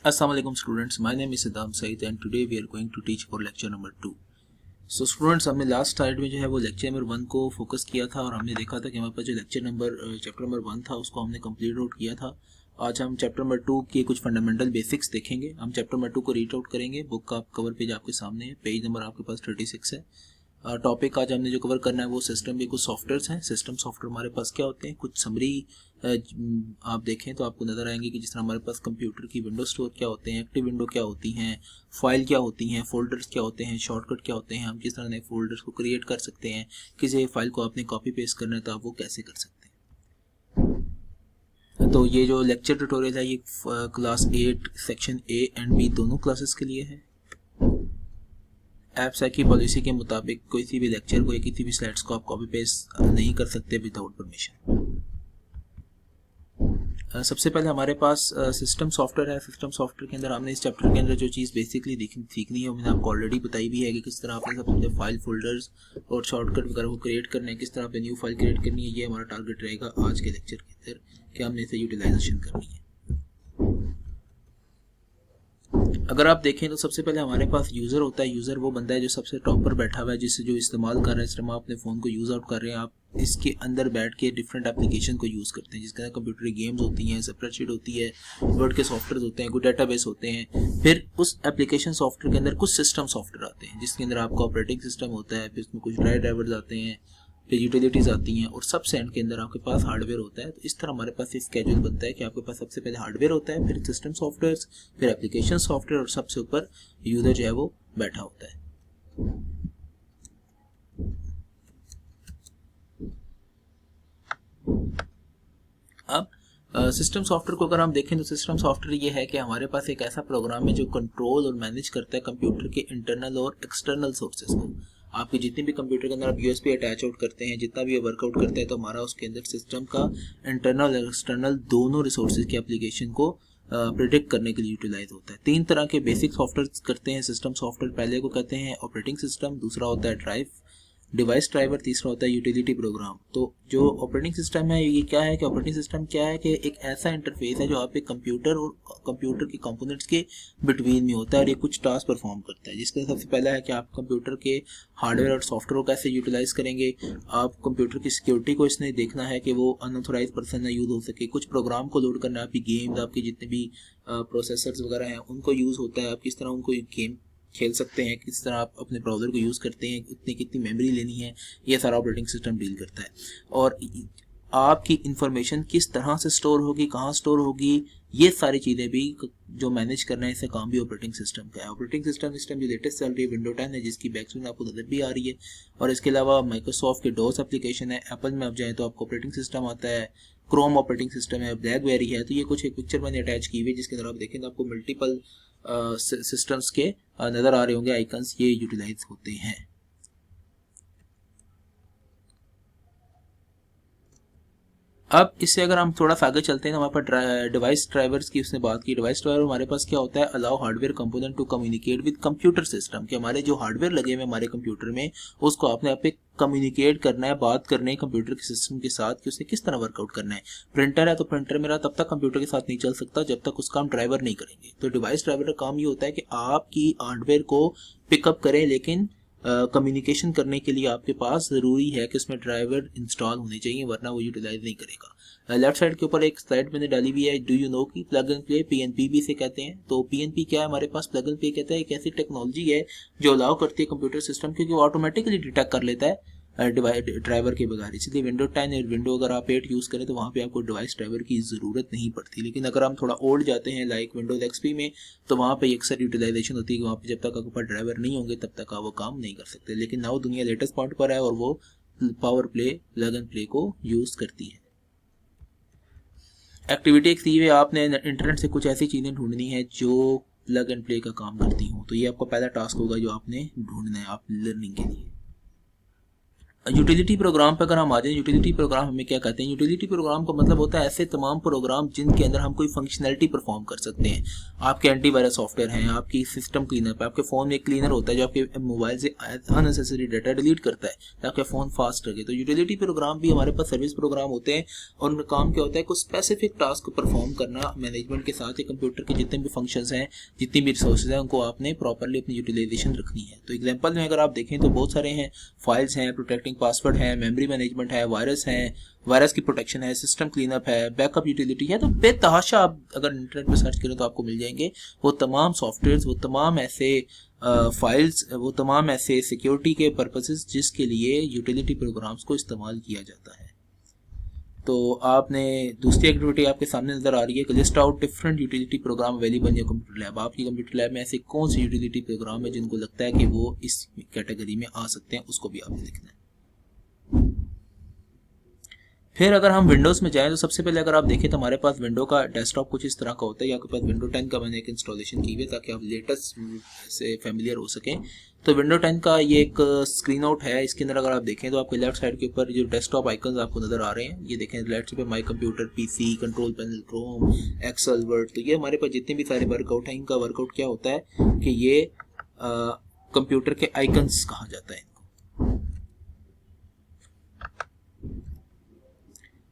Assalamualaikum students, my name is Saddam Said and today we are going to teach for lecture number 2. So students, हमने last slide में जो है वो lecture number 1 को focus किया था और हमने देखा था कि हमारे पास जो चैप्टर नंबर 1 था उसको हमने कंप्लीट आउट किया था। आज हम चैप्टर नंबर 2 के कुछ फंडामेंटल बेसिक्स देखेंगे। हम चैप्टर नंबर 2 को रीड आउट करेंगे। बुक का कवर पेज आपके सामने है, पेज नंबर आपके पास 36 है। टॉपिक आज हमने जो कवर करना है वो सिस्टम के कुछ सॉफ्टवेयर्स हैं। सिस्टम सॉफ्टवेयर हमारे पास क्या होते हैं, कुछ समरी आप देखें तो आपको नज़र आएंगे कि जिस तरह हमारे पास कंप्यूटर की विंडो स्टोर क्या होते हैं, एक्टिव विंडो क्या होती हैं, फाइल क्या होती हैं, फोल्डर्स क्या होते हैं, शॉर्टकट क्या होते हैं, हम किस तरह नए फोल्डर्स को क्रिएट कर सकते हैं, किसी फाइल को आपने कॉपी पेस्ट करना है तो आप वो कैसे कर सकते हैं। तो ये जो लेक्चर ट्यूटोरियल है ये class 8 section A and B दोनों क्लासेस के लिए है। ऐप्स की पॉलिसी के मुताबिक किसी भी लेक्चर को या किसी भी स्लाइड्स को आप कॉपी पेस्ट नहीं कर सकते विदाउट परमिशन। सबसे पहले हमारे पास सिस्टम सॉफ्टवेयर है। सिस्टम सॉफ्टवेयर के अंदर हमने इस चैप्टर के अंदर जो चीज़ बेसिकली सीखनी है मैंने आपको ऑलरेडी बताई भी है कि किस तरह आपने सबसे फाइल फोल्डर्स और शॉर्टकट वगैरह को क्रिएट करना है, किस तरह आपने न्यू फाइल क्रिएट करनी है। ये हमारा टारगेट रहेगा आज के लेक्चर के अंदर कि हमने इसे यूटिलाइजेशन करनी है। अगर आप देखें तो सबसे पहले हमारे पास यूज़र होता है। यूज़र वो बंदा है जो सबसे टॉप पर बैठा हुआ है, जिससे जो इस्तेमाल कर रहे हैं, इस तरह आप अपने फ़ोन को यूज़ आउट कर रहे हैं, आप इसके अंदर बैठ के डिफरेंट एप्लीकेशन को यूज़ करते हैं, जिसके अंदर कंप्यूटर गेम्स होती हैं, स्प्रेडशीट होती है, वर्ड के सॉफ्टवेयर होते हैं, कुछ डेटाबेस होते हैं। फिर उस एप्लीकेशन सॉफ्टवेयर के अंदर कुछ सिस्टम सॉफ्टवेयर आते हैं जिसके अंदर आपका ऑपरेटिंग सिस्टम होता है, फिर उसमें कुछ ड्राइवर्स आते हैं, फिर यूटिलिटीज़ आती हैं और सबसे एंड के अंदर आपके पास हार्डवेयर होता है। तो इस तरह हमारे पास एक स्केड्यूल बनता है कि आपके पास सबसे पहले हार्डवेयर होता है, फिर सिस्टम सॉफ्टवेयर, फिर एप्लीकेशन सॉफ्टवेयर और सबसे ऊपर यूजर जो है वो बैठा होता है। अब सिस्टम सॉफ्टवेयर को अगर हम देखें तो सिस्टम सॉफ्टवेयर ये है कि हमारे पास एक ऐसा प्रोग्राम है जो कंट्रोल और मैनेज करता है कंप्यूटर के इंटरनल और एक्सटर्नल सोर्सेज को। आपके जितने भी कंप्यूटर के अंदर आप यूएसबी अटैच आउट करते हैं, जितना भी वर्कआउट करते हैं, तो हमारा उसके अंदर सिस्टम का इंटरनल और एक्सटर्नल दोनों रिसोर्सेज की एप्लीकेशन को प्रिडिक्ट करने के लिए यूटिलाइज होता है। 3 तरह के बेसिक सॉफ्टवेयर करते हैं सिस्टम सॉफ्टवेयर। पहले को कहते हैं ऑपरेटिंग सिस्टम, दूसरा होता है डिवाइस ड्राइवर, तीसरा होता है यूटिलिटी प्रोग्राम। तो जो ऑपरेटिंग सिस्टम है ये क्या है कि ऑपरेटिंग सिस्टम क्या है कि एक ऐसा इंटरफेस है जो आपके कंप्यूटर और कंप्यूटर के कंपोनेंट्स के बिटवीन में होता है और ये कुछ टास्क परफॉर्म करता है। जिसका सबसे पहला है कि आप कंप्यूटर के हार्डवेयर और सॉफ्टवेयर को कैसे यूटिलाइज करेंगे। आप कंप्यूटर की सिक्योरिटी को इसने देखना है कि वो अनऑथोराइज पर्सन ना यूज हो सके। कुछ प्रोग्राम को लोड करना है, आपकी गेम्स, आपके जितने भी प्रोसेसर्स वगैरह हैं उनको यूज़ होता है। आप किस तरह उनको गेम खेल सकते हैं, किस तरह आप अपने ब्राउज़र को यूज़ करते हैं, कितनी मेमोरी लेनी है, ये सारा ऑपरेटिंग सिस्टम डील करता है। और आपकी इंफॉर्मेशन किस तरह से स्टोर होगी, कहाँ स्टोर होगी, ये सारी चीज़ें भी जो मैनेज करना है, इससे काम भी ऑपरेटिंग सिस्टम का है। ऑपरेटिंग सिस्टम इस टाइम जो लेटेस्ट चल रही है विंडो 10 है, जिसकी बैक स्क्रीन आपको नजर भी आ रही है। और इसके अलावा माइक्रोसॉफ्ट के डॉस एप्लीकेशन है। एप्पल में आप जाएँ तो आपको ऑपरेटिंग सिस्टम आता है, क्रोम ऑपरेटिंग सिस्टम है, ब्लैकबेरी है। तो ये कुछ एक पिक्चर मैंने अटैच की हुई है जिसके अंदर आप देखें तो आपको मल्टीपल सिस्टम्स के नज़र आ रहे होंगे आइकन्स, ये यूटिलाइज होते हैं। अब इससे अगर हम थोड़ा सा आगे चलते हैं तो हमारे पास डिवाइस ड्राइवर्स की उसने बात की। डिवाइस ड्राइवर हमारे पास क्या होता है, allow hardware component to communicate with computer system, कि हमारे जो हार्डवेयर लगे हुए हमारे कंप्यूटर में उसको आपने आप कम्युनिकेट करना है, बात करनी है कंप्यूटर के सिस्टम के साथ कि उसने किस तरह वर्कआउट करना है। प्रिंटर है तो प्रिंटर मेरा तब तक कंप्यूटर के साथ नहीं चल सकता जब तक उसका हम ड्राइवर नहीं करेंगे। तो डिवाइस ड्राइवर का काम ये होता है कि आपकी हार्डवेयर को पिकअप करें, लेकिन कम्युनिकेशन करने के लिए आपके पास ज़रूरी है कि उसमें ड्राइवर इंस्टॉल होने चाहिए, वरना वो यूटिलाइज नहीं करेगा। लेफ्ट साइड के ऊपर एक स्लाइड मैंने डाली हुई है, डू यू नो कि प्लग एंड प्ले, पीएनपी भी इसे कहते हैं। तो पीएनपी क्या है हमारे पास, प्लग एंड प्ले कहता है, एक ऐसी टेक्नोलॉजी है जो अलाउ करती है कंप्यूटर सिस्टम, क्योंकि वो ऑटोमेटिकली डिटेक्ट कर लेता है ड्राइवर के बगैर। इसलिए विंडो 10 और विंडो अगर आप 8 यूज़ करें तो वहाँ पे आपको डिवाइस ड्राइवर की ज़रूरत नहीं पड़ती। लेकिन अगर हम थोड़ा ओल्ड जाते हैं लाइक विंडोज एक्सपी में तो वहाँ पे अक्सर यूटिलाइजेशन होती है कि वहाँ पे जब तक आपके पास ड्राइवर नहीं होंगे तब तक आप वो काम नहीं कर सकते। लेकिन नाउ दुनिया लेटेस्ट पॉइंट पर है और वो power play, plug and play को यूज़ करती है। एक्टिविटी एक सी वे, आपने इंटरनेट से कुछ ऐसी चीज़ें ढूंढनी है जो प्लग एंड प्ले का काम करती हूँ। तो ये आपका पहला टास्क होगा जो आपने ढूंढना है आप लर्निंग के लिए। यूटिलिटी प्रोग्राम पर अगर हम आ जाएं, यूटिलिटी प्रोग्राम हमें क्या कहते हैं? यूटिलिटी प्रोग्राम का मतलब होता है ऐसे तमाम प्रोग्राम जिनके अंदर हम कोई फंक्शनैलिटी परफॉर्म कर सकते हैं। आपके एंटीवायरस सॉफ्टवेयर हैं, आपकी सिस्टम क्लीनअप है, आपके फ़ोन में एक क्लीनर होता है जो आपके मोबाइल से अननेसेसरी डाटा डिलीट करता है ताकि फ़ोन फास्ट रहे। तो यूटिलिटी प्रोग्राम भी हमारे पास सर्विस प्रोग्राम होते हैं और उनका काम क्या होता है? कुछ स्पेसिफिक टास्क परफॉर्म करना मैनेजमेंट के साथ। या कंप्यूटर के जितने भी फंक्शंस हैं, जितनी भी रिसोर्सेज हैं, उनको आपने प्रॉपरली अपनी यूटिलाइजेशन रखनी है। तो एग्जांपल में अगर आप देखें तो बहुत सारे हैं, फाइल्स हैं, प्रोटेक्टिंग पासवर्ड है, मेमोरी मैनेजमेंट है, वायरस की प्रोटेक्शन है, सिस्टम क्लीनअप है, बैकअप यूटिलिटी है। तो बेतहाशा आप अगर इंटरनेट पर सर्च करें तो आपको मिल जाएंगे वो तमाम सॉफ्टवेयर्स, वो तमाम ऐसे फाइल्स, वो तमाम ऐसे सिक्योरिटी के पर्पसेस जिसके लिए यूटिलिटी प्रोग्राम्स को इस्तेमाल किया जाता है। तो आपने दूसरी एक्टिविटी आपके सामने नजर आ रही है कि list out different utility programme available in your computer lab. आपकी कंप्यूटर लैब में ऐसे कौन से यूटिलिटी प्रोग्राम है जिनको लगता है कि वो इस कैटेगरी में आ सकते हैं, उसको भी आपने लिखना है। फिर अगर हम विंडोज़ में जाएं तो सबसे पहले अगर आप देखें तो हमारे पास विंडो का डेस्कटॉप कुछ इस तरह का होता है। आपके पास विंडो 10 का मैंने एक इंस्टॉलेशन की हुई है ताकि आप लेटेस्ट से फेमिलियर हो सकें। तो विंडो 10 का ये एक स्क्रीन आउट है। इसके अंदर अगर आप देखें तो आपके लेफ्ट साइड के ऊपर जो डेस्कटॉप आइकन्स आपको नजर आ रहे हैं, ये देखें लेफ्ट साइड पे my computer, PC, control panel, Chrome, Excel, Word. तो ये हमारे पास जितने भी सारे वर्कआउट हैं, इनका वर्कआउट क्या होता है कि ये कंप्यूटर के आइकन्स कहा जाता है।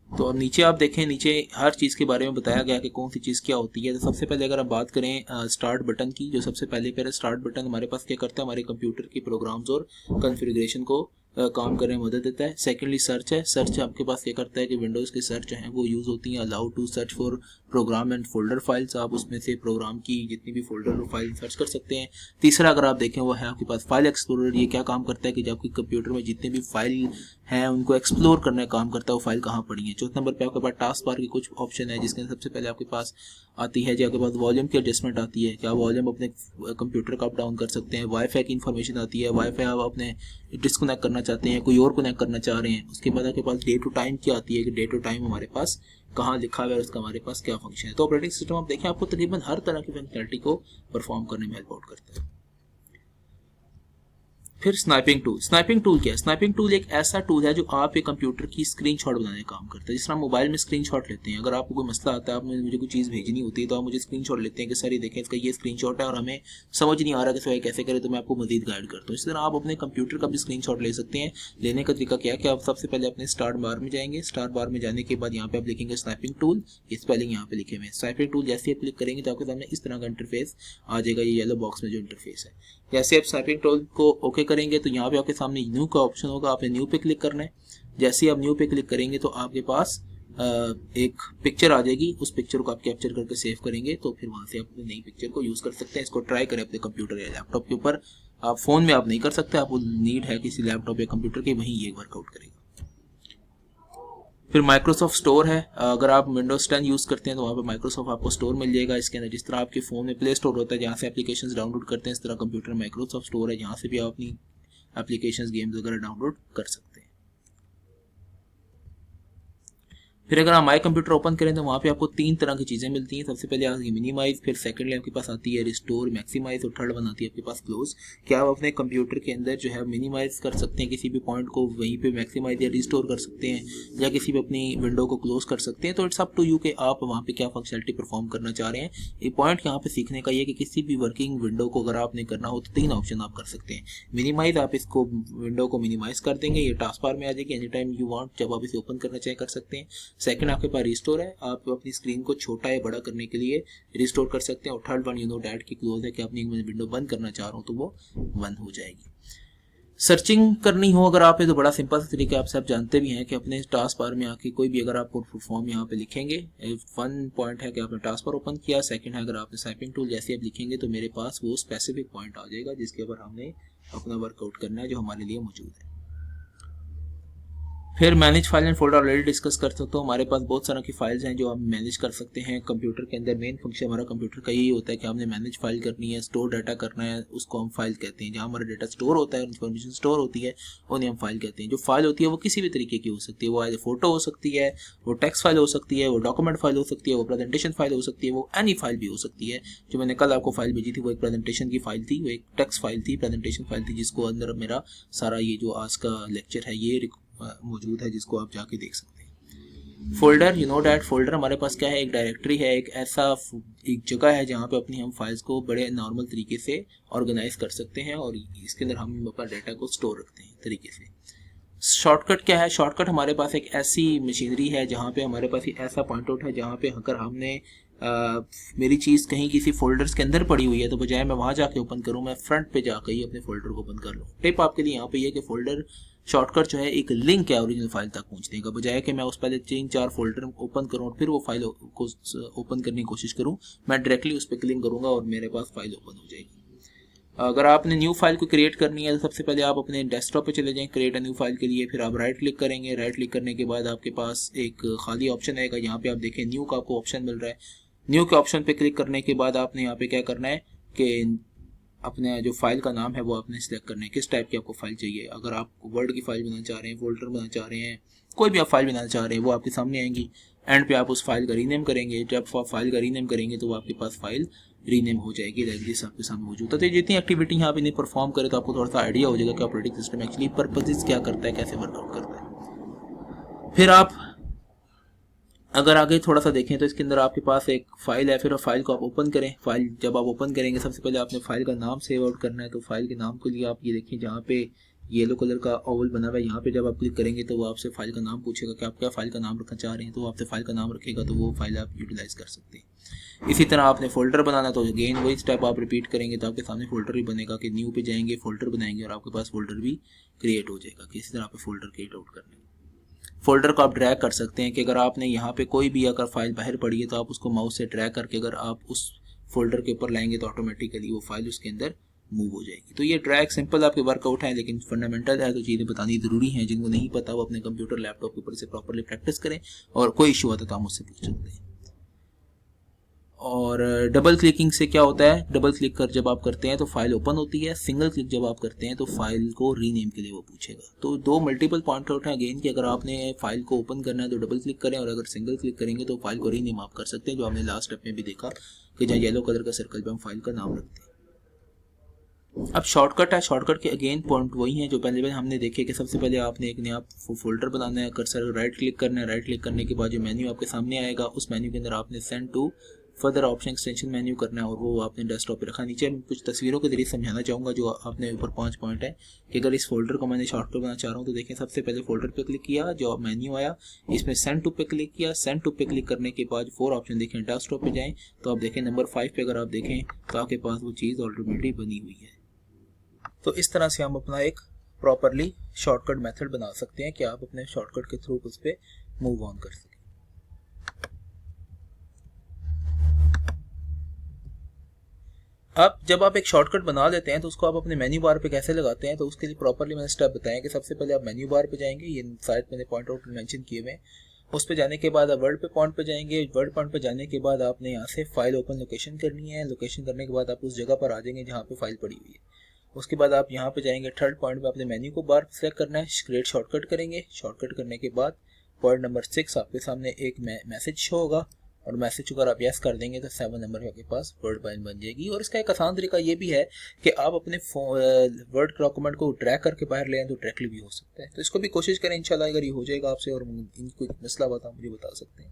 तो अब नीचे आप देखें, नीचे हर चीज़ के बारे में बताया गया कि कौन सी चीज़ क्या होती है। तो सबसे पहले अगर हम बात करें स्टार्ट बटन की, जो सबसे पहले स्टार्ट बटन हमारे पास क्या करता है? हमारे कंप्यूटर के प्रोग्राम्स और कॉन्फ़िगरेशन को काम करने में मदद देता है। सेकेंडली सर्च है। सर्च आपके पास क्या करता है कि विंडोज़ की सर्च जो है वो यूज़ होती हैं। Allow to search for program and folder files, आप उसमें से प्रोग्राम की जितनी भी फोल्डर और फाइल सर्च कर सकते हैं। तीसरा अगर आप देखें वो है आपके पास फाइल एक्सप्लोरर। ये क्या काम करता है कि जब आपके कंप्यूटर में जितने भी फाइल हैं उनको एक्सप्लोर करने का काम करता है, वो फाइल कहाँ पड़ी है। चौथे नंबर पे आपके पास टास्क बार की कुछ ऑप्शन है जिसके सबसे पहले आपके पास आती है जो आपके पास वॉल्यूम की एडजस्टमेंट आती है, क्या वॉल्यूम अपने कंप्यूटर का अप डाउन कर सकते हैं। वाईफाई की इन्फॉर्मेशन आती है, वाईफाई आप अपने डिस्कनेक्ट करना चाहते हैं, कोई और कनेक्ट करना चाह रहे हैं। उसके बाद आपके पास डे टू टाइम की आती है कि डे टू टाइम हमारे पास कहाँ लिखा हुआ है, उसका हमारे पास क्या फंक्शन है। तो ऑपरेटिंग सिस्टम आप देखें आपको तकरीबन हर तरह की फंक्शनलिटी को परफॉर्म करने में हेल्प आउट करता है। फिर स्नाइपिंग टूल। स्नाइपिंग टूल क्या है? स्नाइपिंग टूल एक ऐसा टूल है जो आपके कंप्यूटर की स्क्रीनशॉट बनाने का काम करता है। जिस तरह मोबाइल में स्क्रीनशॉट लेते हैं, अगर आपको कोई मसला आता है, आपने मुझे कोई चीज़ भेजनी होती है तो आप मुझे स्क्रीनशॉट लेते हैं कि सर ये देखें इसका ये स्क्रीनशॉट है और हमें समझ नहीं आ रहा कि सर कैसे करें, तो मैं आपको मजीद गाइड करता हूँ। इसी तरह आप अपने कंप्यूटर का भी स्क्रीनशॉट ले सकते हैं। लेने का तरीका क्या है कि आप सबसे पहले अपने स्टार्ट बार में जाएंगे। स्टार्ट बार में जाने के बाद यहाँ पे आप लिखेंगे स्नाइपिंग टूल, ये स्पेलिंग यहाँ पे लिखे हुए हैं। स्नाइपिंग टूल जैसे आप क्लिक करेंगे तो आपके सामने इस तरह का इंटरफेस आ जाएगा, ये येलो बॉक्स में जो इंटरफेस है। जैसे आप स्नाइपिंग टूल को ओके करेंगे तो यहाँ पे आपके सामने न्यू का ऑप्शन होगा, आपने न्यू पे क्लिक करना है। जैसे ही आप न्यू पे क्लिक करेंगे तो आपके पास एक पिक्चर आ जाएगी। उस पिक्चर को आप कैप्चर करके सेव करेंगे तो फिर वहां से आप अपनी नई पिक्चर को यूज कर सकते हैं। इसको ट्राई करें अपने कंप्यूटर या लैपटॉप के ऊपर। आप फोन में आप नहीं कर सकते, आपको नीड है किसी लैपटॉप या कंप्यूटर के, वहीं ये वर्कआउट करेगा। फिर माइक्रोसॉफ्ट स्टोर है। अगर आप विंडोज 10 यूज़ करते हैं तो वहाँ पे माइक्रोसॉफ्ट आपको स्टोर मिल जाएगा। इसके अंदर जिस तरह आपके फ़ोन में प्ले स्टोर होता है जहाँ से एप्लीकेशंस डाउनलोड करते हैं, इस तरह कंप्यूटर माइक्रोसॉफ्ट स्टोर है जहाँ से भी आप अपनी एप्लीकेशंस, गेम्स वगैरह डाउनलोड कर सकते हैं। फिर अगर आप माई कंप्यूटर ओपन करें तो वहाँ पे आपको 3 तरह की चीज़ें मिलती हैं। सबसे पहले आती है मिनिमाइज, फिर सेकंडली आपके पास आती है रिस्टोर, मैक्सिमाइज, और थर्ड वन आती है आपके पास क्लोज। क्या आप अपने कंप्यूटर के अंदर जो है मिनिमाइज कर सकते हैं किसी भी पॉइंट को, वहीं पे मैक्सिमाइज या रिस्टोर कर सकते हैं, या किसी भी अपनी विंडो को क्लोज कर सकते हैं। तो इट्स अप टू यू कि आप वहाँ पे क्या फंक्शनलिटी परफॉर्म करना चाह रहे हैं। ये पॉइंट यहाँ पे सीखने का ये कि किसी भी वर्किंग विंडो को अगर आपने करना हो तो 3 ऑप्शन आप कर सकते हैं। मिनिमाइज, आप इसको विंडो को मिनिमाइज कर देंगे, ये टास्क बार में आ जाएगी, एनी टाइम यू वांट, जब आप इसे ओपन करना चाहें कर सकते हैं। सेकंड आपके पास रिस्टोर है, आप अपनी स्क्रीन को छोटा या बड़ा करने के लिए रिस्टोर कर सकते हैं। और third one you know that की क्लोज है कि अपनी विंडो बंद करना चाह रहा हूँ तो वो बंद हो जाएगी। सर्चिंग करनी हो अगर आप, तो बड़ा सिंपल सा तरीका आप सब जानते भी हैं कि अपने टास्क बार में आके कोई भी अगर आप फॉर्म यहाँ पे लिखेंगे, वन पॉइंट है कि आपने टास्क बार ओपन किया, सेकंड है अगर आपने स्नाइपिंग टूल जैसे आप लिखेंगे तो मेरे पास वो स्पेसिफिक पॉइंट आ जाएगा जिसके ऊपर हमने अपना वर्कआउट करना है जो हमारे लिए मौजूद है। फिर manage file and folder already discuss कर सकते हो। हमारे पास बहुत सारा की फाइल्स हैं जो हम मैनेज कर सकते हैं कंप्यूटर के अंदर। मेन फंक्शन हमारा कंप्यूटर का यही होता है कि हमने मैनेज फाइल करनी है, स्टोर डाटा करना है, उसको हम फाइल कहते हैं। जहाँ हमारा डाटा स्टोर होता है, इन्फॉर्मेशन स्टोर होती है, उन्हें हम फाइल कहते हैं। जो फाइल होती है वो किसी भी तरीके की हो सकती है, वो एज ए फोटो हो सकती है, वो टेक्स्ट फाइल हो सकती है, वो डॉक्यूमेंट फाइल हो सकती है, वो प्रेजेंटेशन फाइल हो सकती है, वो एनी फाइल भी हो सकती है। जो मैंने कल आपको फाइल भेजी थी वो एक प्रेजेंटेशन की फाइल थी, वो एक टेक्स्ट फाइल थी, प्रेजेंटेशन फाइल थी, जिसको अंदर मेरा सारा ये जो आज का लेक्चर है ये मौजूद है, जिसको आप जाके देख सकते हैं। Folder, you know that folder हमारे पास क्या है, एक डायरेक्टरी है, एक ऐसा एक जगह है जहाँ पे अपनी हम फाइल्स को बड़े नॉर्मल तरीके से ऑर्गेनाइज कर सकते हैं और इसके अंदर हम अपना डाटा को स्टोर रखते हैं तरीके से। शॉर्टकट क्या है, शॉर्टकट हमारे पास एक ऐसी मशीनरी है जहाँ पे हमारे पास एक ऐसा पॉइंट आउट है जहाँ पे अगर हमने मेरी चीज़ कहीं किसी फोल्डर्स के अंदर पड़ी हुई है तो बजाय मैं वहाँ जाके ओपन करूँ, मैं फ्रंट पे जाकर ही अपने फोल्डर को ओपन कर लूँ। टिप आपके लिए यहाँ पे ये कि फोल्डर शॉर्टकट जो है एक लिंक है ओरिजिनल फाइल तक पहुँचने का, बजाय कि मैं उस पहले 3-4 फोल्डर ओपन करूँ और फिर वो फाइल को ओपन करने की कोशिश करूँ, मैं डायरेक्टली उस पर क्लिक करूँगा और मेरे पास फाइल ओपन हो जाएगी। अगर आपने न्यू फाइल को क्रिएट करनी है तो सबसे पहले आप अपने डेस्कटॉप पे चले जाएं क्रिएट अ न्यू फाइल के लिए, फिर आप राइट क्लिक करेंगे। राइट क्लिक करने के बाद आपके पास एक खाली ऑप्शन आएगा, यहाँ पे आप देखें न्यू का आपको ऑप्शन मिल रहा है। न्यू के ऑप्शन पे क्लिक करने के बाद आपने यहाँ पे क्या करना है कि अपने जो फाइल का नाम है वो आपने सिलेक्ट करना है, किस टाइप की आपको फाइल चाहिए। अगर आप वर्ड की फाइल बनाना चाह रहे हैं, फोल्डर बनाना चाह रहे हैं, कोई भी आप फाइल बनाना चाह रहे हैं वो आपके सामने आएंगी। एंड पे आप उस फाइल का रीनेम करेंगे। जब आप फाइल का रीनेम करेंगे तो वो आपके पास फाइल रीनेम हो जाएगी, जैसे आपके सामने मौजूद है। तो जितनी एक्टिविटी यहाँ पे नहीं परफॉर्म करे तो आपको थोड़ा सा आइडिया हो जाएगा कि ऑपरेटिंग सिस्टम एक्चुअली पर्पसेस क्या करता है, कैसे वर्कआउट करता है। फिर आप अगर आगे थोड़ा सा देखें तो इसके अंदर आपके पास एक फाइल है, फिर फाइल को आप ओपन करें। फाइल जब आप ओपन करेंगे सबसे पहले आपने फाइल का नाम सेव आउट करना है। तो फाइल के नाम के लिए आप ये देखें जहाँ पे येलो कलर का ओवल बना हुआ है, यहाँ पे जब आप क्लिक करेंगे तो वो आपसे फाइल का नाम पूछेगा कि आप क्या फाइल का नाम रखना चाह रहे हैं, तो वो आपसे फाइल का नाम रखेगा, तो वो फाइल आप यूटिलाइज कर सकते हैं। इसी तरह आपने फोल्डर बनाना तो अगेन वही स्टेप आप रिपीट करेंगे तो आपके सामने फोल्डर भी बनेगा कि न्यू पे जाएंगे, फोल्डर बनाएंगे और आपके पास फोल्डर भी क्रिएट हो जाएगा। किसी तरह आप फोल्डर क्रिएट आउट करने फोल्डर को आप ड्रैग कर सकते हैं कि अगर आपने यहाँ पे कोई भी अगर फाइल बाहर पड़ी है तो आप उसको माउस से ड्रैग करके अगर आप उस फोल्डर के ऊपर लाएंगे तो ऑटोमेटिकली वो फाइल उसके अंदर मूव हो जाएगी। तो ये ड्रैग सिंपल आपके वर्कआउट है, लेकिन फंडामेंटल है तो चीज़ें बतानी जरूरी हैं। जिनको नहीं पता वो अपने कंप्यूटर लैपटॉप के ऊपर से प्रॉपरली प्रैक्टिस करें और कोई इशू आता तो आप मुझसे पूछ सकते हैं। और डबल क्लिकिंग से क्या होता है, डबल क्लिक कर जब आप करते हैं तो फाइल ओपन होती है, सिंगल क्लिक जब आप करते हैं तो फाइल को रीनेम के लिए वो पूछेगा। तो दो मल्टीपल पॉइंट आउट है अगेन कि अगर आपने फाइल को ओपन करना है तो डबल क्लिक करें और अगर सिंगल क्लिक करेंगे तो फाइल को रीनेम आप कर सकते हैं, जो हमने लास्ट स्टेप में भी देखा कि जहाँ येलो कलर का सर्कल पे हम फाइल का नाम रखते हैं। अब शॉर्टकट है, शॉर्टकट के अगेन पॉइंट वही है जो पहले हमने देखे कि सबसे पहले आपने एक नया फोल्डर बनाना है, कर्सर राइट क्लिक करना है। राइट क्लिक करने के बाद जो मेन्यू आपके सामने आएगा उस मेन्यू के अंदर आपने send to further option extension menu करना है और वो आपने डेस्कटॉप पे रखा। नीचे कुछ तस्वीरों के जरिए समझाना चाहूँगा जो आपने ऊपर 5 पॉइंट है कि अगर इस फोल्डर को मैंने शॉर्टकट बनाना चाह रहा हूँ तो देखें सबसे पहले फोल्डर पे क्लिक किया, जो मेन्यू आया इसमें सेंड टू पे क्लिक किया। सेंड टू पे क्लिक करने के बाद 4 ऑप्शन देखें, डेस्कटॉप पे जाएँ तो आप देखें नंबर 5 पे अगर आप देखें तो आपके पास वो चीज़ ऑलरेडी बनी हुई है। तो इस तरह से हम अपना एक प्रॉपरली शॉर्टकट मेथड बना सकते हैं कि आप अपने शॉर्टकट के थ्रू उस पर मूव ऑन कर सकें। अब जब आप एक शॉर्टकट बना लेते हैं तो उसको आप अपने मेन्यू बार पे कैसे लगाते हैं, तो उसके लिए प्रॉपरली मैंने स्टेप बताया कि सबसे पहले आप मेन्यू बार पे जाएंगे, ये साइड मैंने पॉइंट आउट मेंशन किए हुए हैं। उस पे जाने के बाद आप वर्ड पे पॉइंट पे जाएंगे। वर्ड पॉइंट पे जाने के बाद आपने यहाँ से फाइल ओपन लोकेशन करनी है। लोकेशन करने के बाद आप उस जगह पर आ जाएंगे जहाँ पे फाइल पड़ी हुई है। उसके बाद आप यहाँ पे जाएंगे, थर्ड पॉइंट पे अपने मेन्यू को बार सेलेक्ट करना है, क्रिएट शॉर्टकट करेंगे। शॉर्टकट करने के बाद पॉइंट नंबर 6 आपके सामने एक मैसेज शो होगा और मैसेज अगर आप यस कर देंगे तो 7 नंबर आपके पास वर्ड फाइल बन जाएगी। और इसका एक आसान तरीका ये भी है कि आप अपने वर्ड डॉक्यूमेंट को ड्रैग करके बाहर ले आए तो डायरेक्टली भी हो सकता है। तो इसको भी कोशिश करें, इंशाल्लाह अगर ये हो जाएगा आपसे और इनको मसला बता मुझे बता सकते हैं।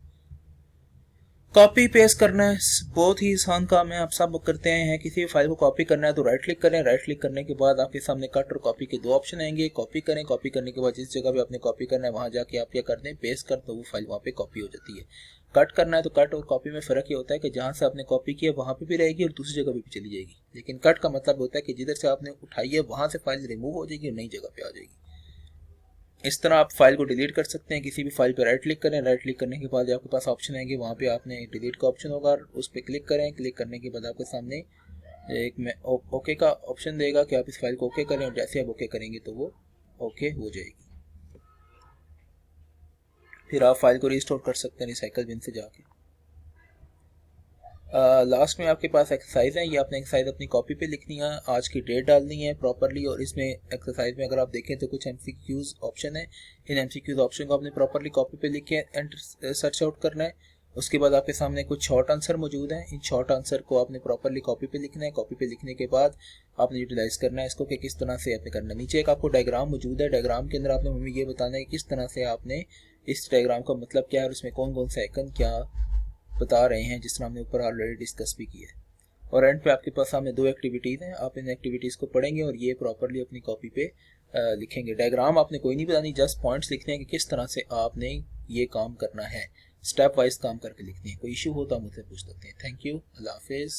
कॉपी पेस्ट करना है बहुत ही आसान काम है, आप सब करते हैं। किसी भी फाइल को कॉपी करना है तो राइट क्लिक करें। राइट क्लिक करने के बाद आपके सामने कट और कॉपी के 2 ऑप्शन आएंगे। कॉपी करें, कॉपी करने के बाद जिस जगह पे आपने कॉपी करना है वहां जाके आप क्या कर दें, पेस्ट कर, तो वो फाइल वहां पे कॉपी हो जाती है। कट करना है तो कट और कॉपी में फ़र्क ये होता है कि जहाँ से आपने कॉपी किया वहाँ पे भी रहेगी और दूसरी जगह पे भी चली जाएगी। लेकिन कट का मतलब होता है कि जिधर से आपने उठाई है वहाँ से फाइल रिमूव हो जाएगी और नई जगह पे आ जाएगी। इस तरह आप फाइल को डिलीट कर सकते हैं। किसी भी फाइल पे राइट क्लिक करें। राइट क्लिक करने के बाद आपके पास ऑप्शन आएंगे, वहाँ पे आपने डिलीट का ऑप्शन होगा, उस पर क्लिक करें। क्लिक करने के बाद आपके सामने एक ओके का ऑप्शन देगा कि आप इस फाइल को ओके करें और जैसे आप ओके करेंगे तो वो ओके हो जाएगी। फिर आप फाइल को रिस्टोर कर सकते हैं रिसाइकल बिन से जाके। लास्ट में आपके पास एक्सरसाइज है, ये आपने एक्सरसाइज अपनी कॉपी पे लिखनी है, आज की डेट डालनी है प्रॉपरली, और इसमें एक्सरसाइज में अगर आप देखें तो कुछ एमसीक्यूज ऑप्शन है, इन एमसीक्यूज ऑप्शन को आपने प्रॉपरली कॉपी पे लिख के एंटर सर्च आउट करना है। उसके बाद आपके सामने कुछ शॉर्ट आंसर मौजूद हैं, इन शॉर्ट आंसर को आपने प्रॉपरली कॉपी पे लिखना है। कॉपी पे लिखने के बाद आपने यूटिलाइज करना है इसको कि किस तरह से आपने करना है। नीचे एक आपको डायग्राम मौजूद है, डायग्राम के अंदर आपने हमें ये बताना है किस तरह से आपने इस डायग्राम का मतलब क्या है और इसमें कौन कौन से आइकन क्या बता रहे हैं, जिस तरह हमने ऊपर ऑलरेडी डिस्कस भी किया है। और एंड पे आपके पास सामने 2 एक्टिविटीज़ हैं, आप इन एक्टिविटीज़ को पढ़ेंगे और ये प्रॉपरली अपनी कॉपी पे लिखेंगे। डायग्राम आपने कोई नहीं बतानी, जस्ट पॉइंट्स लिखने हैं कि किस तरह से आपने ये काम करना है, स्टेप वाइज काम करके लिखनी है। कोई इशू हो तो आप मुझसे पूछ सकते हैं। थैंक यू, अल्लाह हाफिज़।